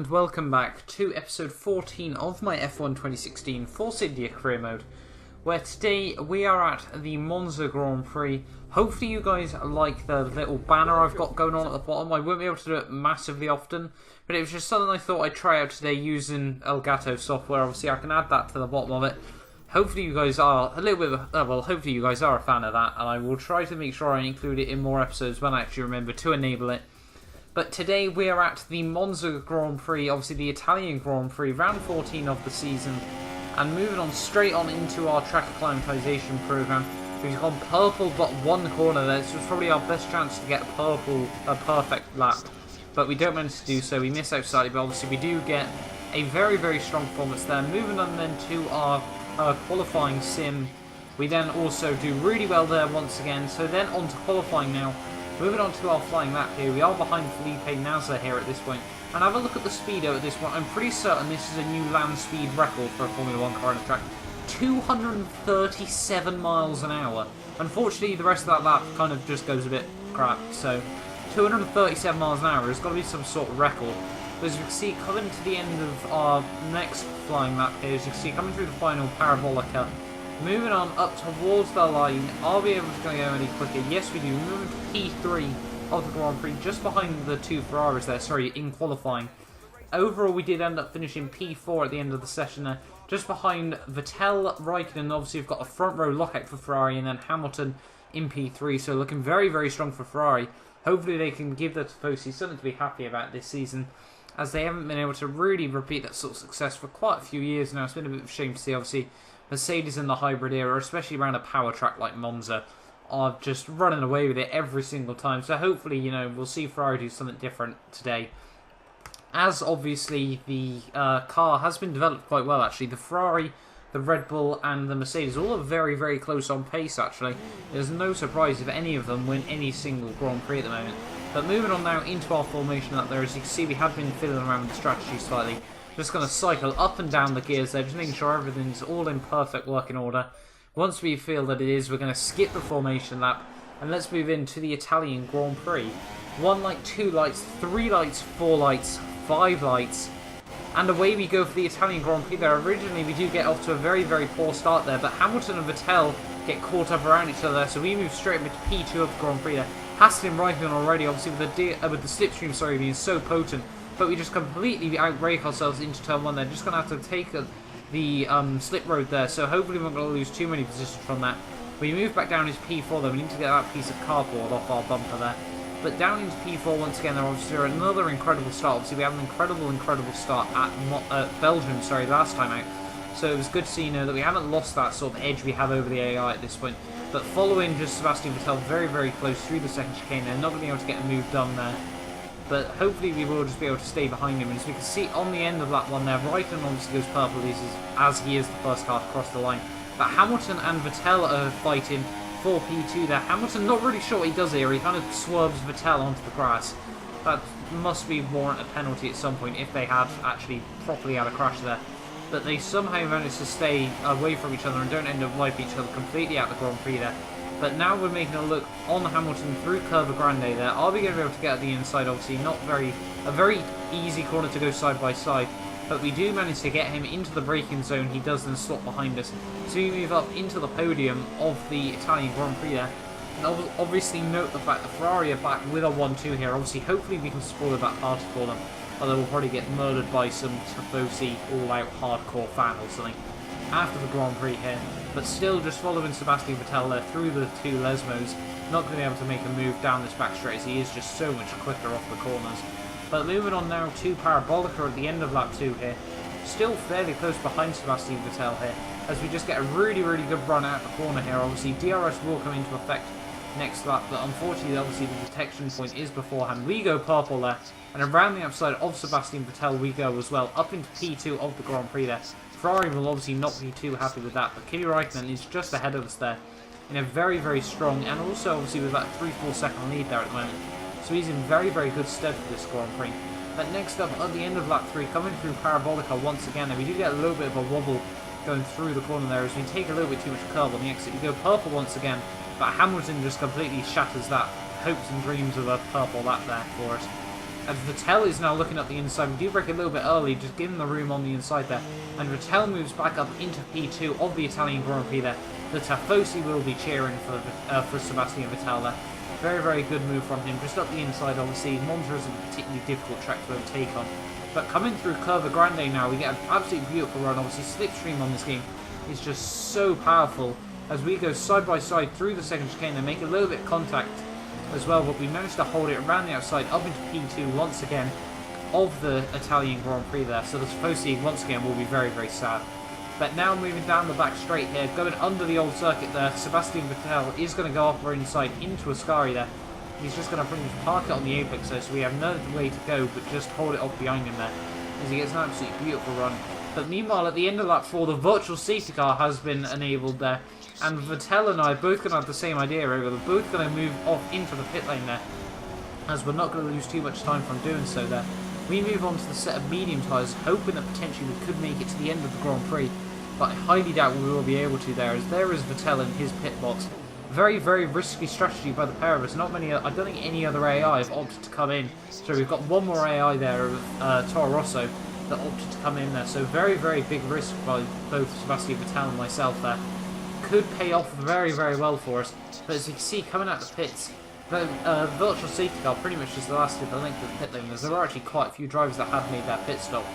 and welcome back to episode 14 of my F1 2016 Forza India career mode, where today we are at the Monza Grand Prix. Hopefully you guys like the little banner I've got going on at the bottom. I won't be able to do it massively often, but it was just something I thought I'd try out today using Elgato software. Obviously I can add that to the bottom of it. Hopefully you guys are a little bit hopefully you guys are a fan of that, and I will try to make sure I include it in more episodes when I actually remember to enable it. But today we are at the Monza Grand Prix, obviously the Italian Grand Prix, round 14 of the season, and moving on straight on into our track acclimatization program. We've gone purple but one corner there. This was probably our best chance to get a perfect lap, but we don't manage to do so. We miss out slightly, but obviously we do get a very, very strong performance there. Moving on then to our qualifying sim, we then also do really well there once again. So then on to qualifying now. Moving on to our flying lap here, we are behind Felipe Nasr here at this point. And have a look at the speedo at this point. I'm pretty certain this is a new land speed record for a Formula 1 car on the track. 237 miles an hour. Unfortunately, the rest of that lap kind of just goes a bit crap. So, 237 miles an hour has got to be some sort of record. But as you can see, coming to the end of our next flying lap here, as you can see, coming through the final parabolica, moving on up towards the line. Are we able to go any quicker? Yes, we do. Moving to P3 of the Grand Prix, just behind the two Ferraris there, sorry, in qualifying. Overall, we did end up finishing P4 at the end of the session there, just behind Vettel, Raikkonen. Obviously, we've got a front row lockout for Ferrari, and then Hamilton in P3, so looking very, very strong for Ferrari. Hopefully, they can give the Tifosi something to be happy about this season, as they haven't been able to really repeat that sort of success for quite a few years now. It's been a bit of a shame to see, obviously. Mercedes in the hybrid era, especially around a power track like Monza, are just running away with it every single time. So hopefully, you know, we'll see Ferrari do something different today. As obviously the car has been developed quite well, actually. The Ferrari, the Red Bull and the Mercedes all are very, very close on pace, actually. There's no surprise if any of them win any single Grand Prix at the moment. But moving on now into our formation up there, as you can see, we have been fiddling around with the strategy slightly. Just going to cycle up and down the gears there, just making sure everything's all in perfect working order. Once we feel that it is, we're going to skip the formation lap, and let's move into the Italian Grand Prix. 1 light, 2 lights, 3 lights, 4 lights, 5 lights, and away we go for the Italian Grand Prix there. Originally we do get off to a very, very poor start there, but Hamilton and Vettel get caught up around each other, so we move straight into P2 of the Grand Prix there. Hassling Raikkonen already, obviously with the slipstream, being so potent. But we just completely outbrake ourselves into turn 1 there. Just going to have to take the slip road there. So hopefully we're not going to lose too many positions from that. We move back down into P4 though. We need to get that piece of cardboard off our bumper there. But down into P4 once again, there obviously another incredible start. Obviously we had an incredible start at Belgium, last time out. So it was good to see, you know, that we haven't lost that sort of edge we have over the AI at this point. But following just Sebastian Vettel very, very close through the second chicane, they're not going to be able to get a move done there. But hopefully we will just be able to stay behind him. And as we can see on the end of lap 1 there, Raikkonen obviously goes purple as he is the first car to cross the line. But Hamilton and Vettel are fighting for P2 there. Hamilton not really sure what he does here. He kind of swerves Vettel onto the grass. That must be warrant a penalty at some point if they had actually properly had a crash there. But they somehow managed to stay away from each other and don't end up wiping each other completely out of the Grand Prix there. But now we're making a look on Hamilton through Curva Grande there. Are we going to be able to get at the inside? Obviously not a very easy corner to go side by side. But we do manage to get him into the braking zone. He does then slot behind us. So we move up into the podium of the Italian Grand Prix there. And obviously note the fact that Ferrari are back with a 1-2 here. Obviously hopefully we can spoil that party for them. Although we'll probably get murdered by some Tifosi all-out hardcore fan or something after the Grand Prix here. But still just following Sebastian Vettel there through the two Lesmos. Not going to be able to make a move down this back straight as he is just so much quicker off the corners. But moving on now to Parabolica at the end of lap 2 here. Still fairly close behind Sebastian Vettel here, as we just get a really, really good run out the corner here. Obviously DRS will come into effect next lap, but unfortunately obviously the detection point is beforehand. We go purple there, and around the outside of Sebastian Vettel we go as well, up into P2 of the Grand Prix there. Ferrari will obviously not be too happy with that, but Kimi Raikkonen is just ahead of us there in a very, very strong, and also obviously with that 3-4 second lead there at the moment. So he's in very, very good stead for this Grand Prix. But next up, at the end of lap 3, coming through Parabolica once again, and we do get a little bit of a wobble going through the corner there as we take a little bit too much curve on the exit. We go purple once again, but Hamilton just completely shatters that hopes and dreams of a purple lap there for us. As Vettel is now looking up the inside, we do break a little bit early, just giving the room on the inside there. And Vettel moves back up into P2 of the Italian Grand Prix there. The Tifosi will be cheering for Sebastian Vettel there. Very, very good move from him. Just up the inside, obviously. Monza isn't a particularly difficult track to overtake on. But coming through Curva Grande now, we get an absolutely beautiful run. Obviously, slipstream on this game is just so powerful. As we go side by side through the second chicane and make a little bit of contact as well, but we managed to hold it around the outside up into P2 once again of the Italian Grand Prix there. So the Tifosi once again will be very, very sad. But now moving down the back straight here, going under the old circuit there, Sebastian Vettel is going to go off our inside into Ascari there. He's just going to pretty much park it on the apex there, so we have no way to go but just hold it off behind him there as he gets an absolutely beautiful run. But meanwhile, at the end of lap 4, the virtual safety car has been enabled there. And Vettel and I are both going to have the same idea over. They're both going to move off into the pit lane there, as we're not going to lose too much time from doing so there. We move on to the set of medium tyres, hoping that potentially we could make it to the end of the Grand Prix. But I highly doubt we will be able to there, as there is Vettel in his pit box. Very, very risky strategy by the pair of us. Not many, I don't think any other AI have opted to come in. So we've got one more AI there of Toro Rosso that opted to come in there. So very, very big risk by both Sebastian Vettel and myself there. Could pay off very, very well for us. But as you can see, coming out the pits, the virtual safety car pretty much just lasted the length of the pit lane, as there were actually quite a few drivers that had made that pit stop.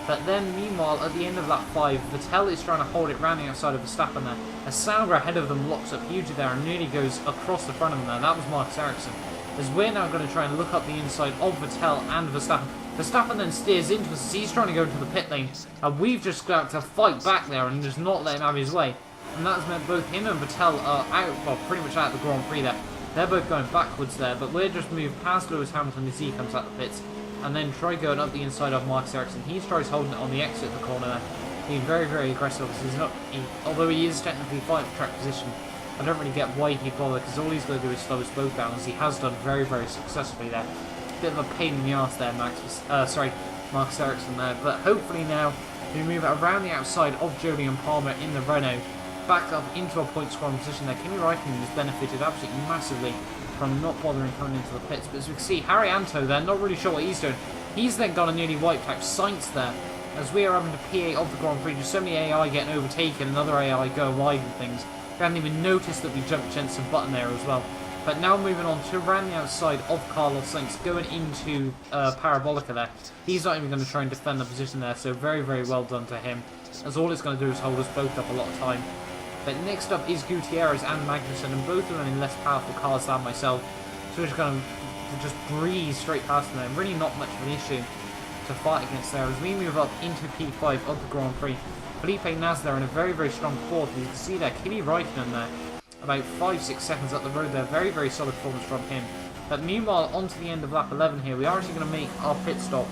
But then, meanwhile, at the end of lap 5, Vettel is trying to hold it round the outside of Verstappen there. As Sauber ahead of them locks up hugely there and nearly goes across the front of them there. That was Marcus Ericsson. As we're now going to try and look up the inside of Vettel and Verstappen. Verstappen then steers into us as he's trying to go into the pit lane. And we've just got to fight back there and just not let him have his way. And that's meant both him and Vettel are out, well, pretty much out of the Grand Prix there. They're both going backwards there, but we're just moved past Lewis Hamilton as he comes out the pits. And then try going up the inside of Marcus Ericsson. He tries holding it on the exit of the corner there. Being very, very aggressive. Although he is technically fighting for track position, I don't really get why he'd bother, because all he's going to do is slow us both down, as he has done very, very successfully there. Bit of a pain in the arse there, Marcus Ericsson there. But hopefully now we move around the outside of Jolyon Palmer in the Renault, back up into a point scoring position there. Kimi Raikkonen has benefited absolutely massively from not bothering coming into the pits. But as we can see, Harry Anto there, not really sure what he's doing. He's then got a nearly wiped out Sainz there, as we are having a P8 of the Grand Prix. Just so many AI getting overtaken, another AI going wide and things. We hadn't even noticed that we jumped Jensen Button there as well. But now moving on to around the outside of Carlos Sainz, going into Parabolica there. He's not even going to try and defend the position there, so very, very well done to him, as all it's going to do is hold us both up a lot of time. But next up is Gutierrez and Magnussen, and both of them in less powerful cars than myself. So we're just going to just breeze straight past them. Really not much of an issue to fight against there. As we move up into P5 of the Grand Prix, Felipe Nasr in a very, very strong fourth. You can see there, Kimi Raikkonen there, about 5-6 seconds up the road there. Very, very solid performance from him. But meanwhile, on to the end of lap 11 here, we are actually going to make our pit stop.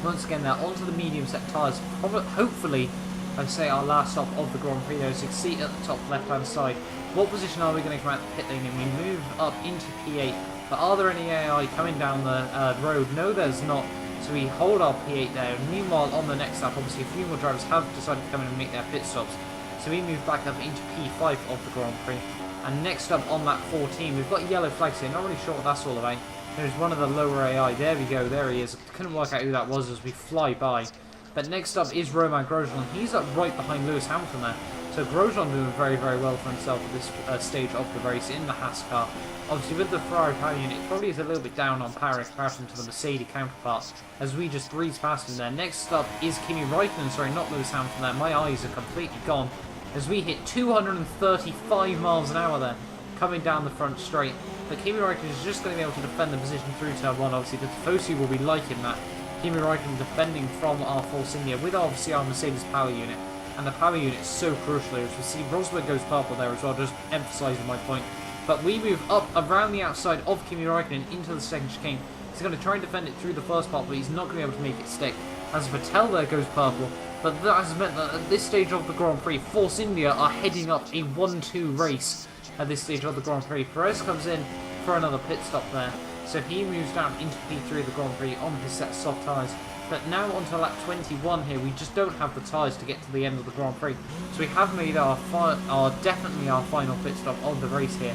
Once again there, onto the medium set tyres. Hopefully, I'd say our last stop of the Grand Prix there. As you can see at the top left hand side, what position are we going to come out the pit lane in? We move up into P8, but are there any AI coming down the road? No, there's not, so we hold our P8 there. Meanwhile, on the next lap, obviously a few more drivers have decided to come in and make their pit stops, so we move back up into P5 of the Grand Prix. And next up on lap 14, we've got yellow flags here. Not really sure what that's all about. There's one of the lower AI. There we go, there he is. Couldn't work out who that was as we fly by. But next up is Romain Grosjean. He's up right behind Lewis Hamilton there. So Grosjean doing very, very well for himself at this stage of the race in the Haas car. Obviously with the Ferrari power unit, it probably is a little bit down on power in comparison to the Mercedes counterparts, as we just breeze past him there. Next up is Kimi Raikkonen, sorry, not Lewis Hamilton there. My eyes are completely gone, as we hit 235 miles an hour there, coming down the front straight. But Kimi Raikkonen is just going to be able to defend the position through turn 1. Obviously the Tifosi will be liking that. Kimi Raikkonen defending from our Force India with obviously our Mercedes power unit. And the power unit is so crucial here. As we see, Rosberg goes purple there as well, just emphasising my point. But we move up around the outside of Kimi Raikkonen into the second chicane. He's going to try and defend it through the first part, but he's not going to be able to make it stick. As Vettel there goes purple. But that has meant that at this stage of the Grand Prix, Force India are heading up a 1-2 race at this stage of the Grand Prix. Perez comes in for another pit stop there. So he moves down into P3 of the Grand Prix on his set of soft tyres. But now onto lap 21 here, we just don't have the tyres to get to the end of the Grand Prix. So we have made definitely our final pit stop of the race here.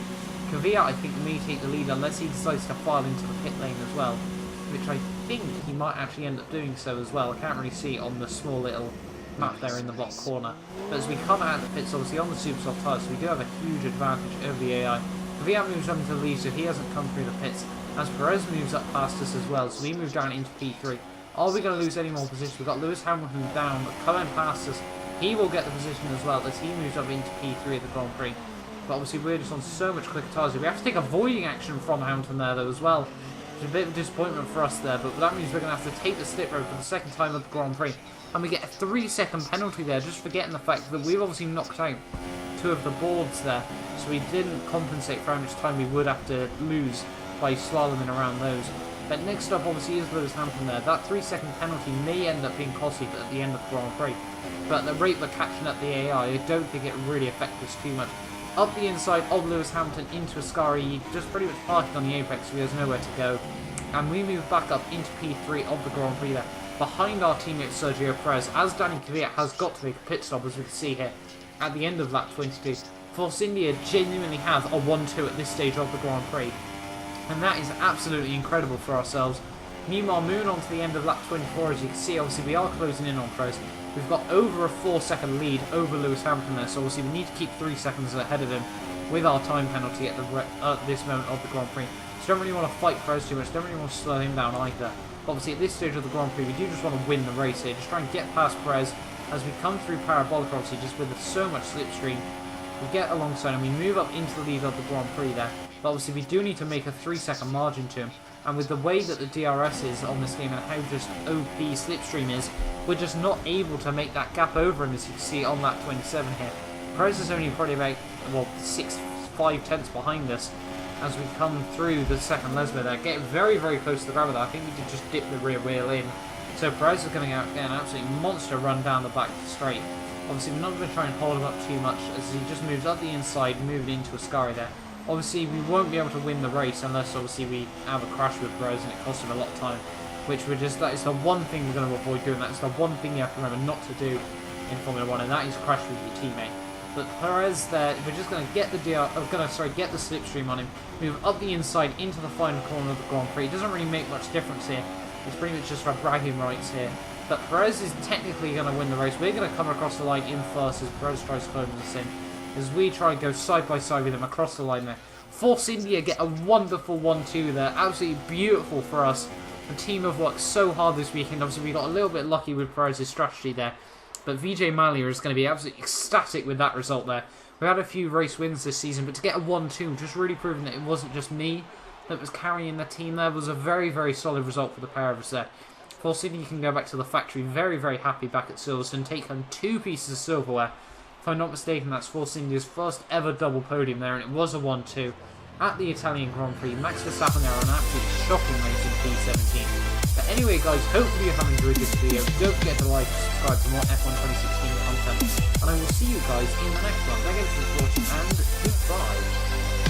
Kvyat, I think, may take the lead unless he decides to file into the pit lane as well. which I think he might actually end up doing so as well. I can't really see it on the small little map there in the bottom corner. But as we come out of the pits, obviously on the super soft tyres, we do have a huge advantage over the AI. Kvyat moves up into the lead, so he hasn't come through the pits. As Perez moves up past us as well, so we move down into P3. Are we going to lose any more position? We've got Lewis Hamilton down, but coming past us, he will get the position as well as he moves up into P3 at the Grand Prix. But obviously we're just on so much quicker tyres. We have to take avoiding action from Hamilton there though as well. It's a bit of a disappointment for us there, but that means we're going to have to take the slip road for the second time at the Grand Prix. And we get a 3-second penalty there, just forgetting the fact that we've obviously knocked out 2 of the boards there. So we didn't compensate for how much time we would have to lose by slaloming around those. But next up obviously is Lewis Hamilton there. That 3-second penalty may end up being costly at the end of the Grand Prix. But at the rate we're catching up the AI, I don't think it really affects us too much. Up the inside of Lewis Hamilton into Ascari, just pretty much parking on the apex, so he has nowhere to go. And we move back up into P3 of the Grand Prix there, behind our teammate Sergio Perez, as Danny Kvyat has got to make a pit stop, as we can see here, at the end of lap 22. Force India genuinely have a 1-2 at this stage of the Grand Prix. And that is absolutely incredible for ourselves. Meanwhile, moving on to the end of lap 24, as you can see, obviously we are closing in on Perez. We've got over a 4-second lead over Lewis Hamilton there, so obviously we need to keep 3 seconds ahead of him with our time penalty at this moment of the Grand Prix. So don't really want to fight Perez too much, don't really want to slow him down either. But obviously at this stage of the Grand Prix, we do just want to win the race here, just try and get past Perez as we come through Parabolic, obviously just with so much slipstream. We get alongside and we move up into the lead of the Grand Prix there. But obviously we do need to make a 3-second margin to him. And with the way that the DRS is on this game and how just OP slipstream is, we're just not able to make that gap over him, as you can see on lap 27 here. Perez is only probably about, well, 5 tenths behind us as we come through the second Lesmo there. Getting very, very close to the gravel there. I think we did just dip the rear wheel in. So Perez is going to get an absolute monster run down the back straight. Obviously we're not going to try and hold him up too much as he just moves up the inside, moving into Ascari there. Obviously we won't be able to win the race unless obviously we have a crash with Perez and it costs him a lot of time. Which that is the one thing we're going to avoid doing. That's the one thing you have to remember not to do in Formula 1, and that is crash with your teammate. But Perez there, we're just going to get the get the slipstream on him, move up the inside into the final corner of the Grand Prix. It doesn't really make much difference here. It's pretty much just for bragging rights here. But Perez is technically going to win the race. We're going to come across the line in first as Perez tries to close us in. As we try and go side by side with him across the line there. Force India get a wonderful 1-2 there. Absolutely beautiful for us. The team have worked so hard this weekend. Obviously, we got a little bit lucky with Perez's strategy there. But Vijay Mallya is going to be absolutely ecstatic with that result there. We had a few race wins this season, but to get a 1-2, just really proving that it wasn't just me that was carrying the team there, was a very, very solid result for the pair of us there. Force India can go back to the factory very, very happy back at Silverstone, take home 2 pieces of silverware. If I'm not mistaken, that's Force India's first ever double podium there, and it was a 1-2. At the Italian Grand Prix, Max Verstappen there on an absolutely shocking race in P17. But anyway guys, hopefully you have enjoyed this video. Don't forget to like and subscribe for more F1 2016 content. And I will see you guys in the next one. Thank you for watching and goodbye.